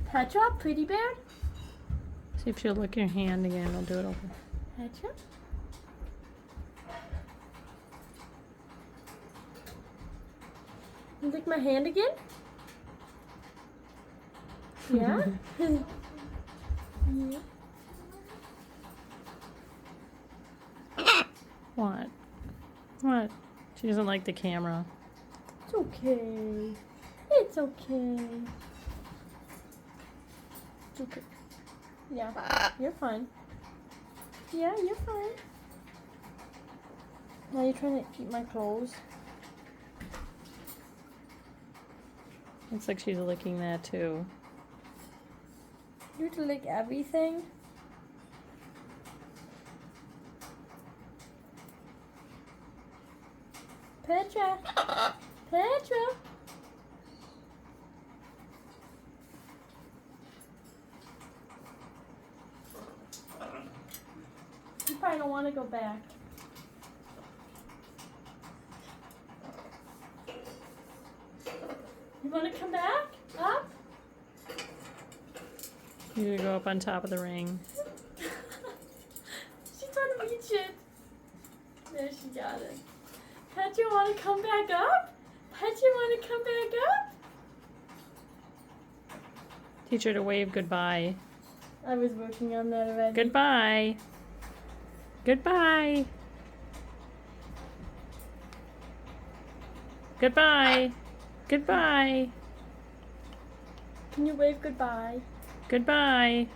Petra, pretty bear? See if she'll lick your hand again. I'll do it over. Petra? You lick my hand again? Yeah? Yeah. What? What? She doesn't like the camera. It's okay. It's okay. It's okay. Yeah, you're fine. Yeah, you're fine. Now you're trying to eat my clothes. Looks like she's licking that too. You have to lick everything? Petra! Petra! You probably don't want to go back. You want to come back? Up? You gotta go up on top of the ring. She's trying to reach it. There, she got it. Petra, want to come back up? Petra, want to come back up? Teach her to wave goodbye. I was working on that already. Goodbye. Goodbye. Goodbye. Goodbye. Can you wave goodbye? Goodbye.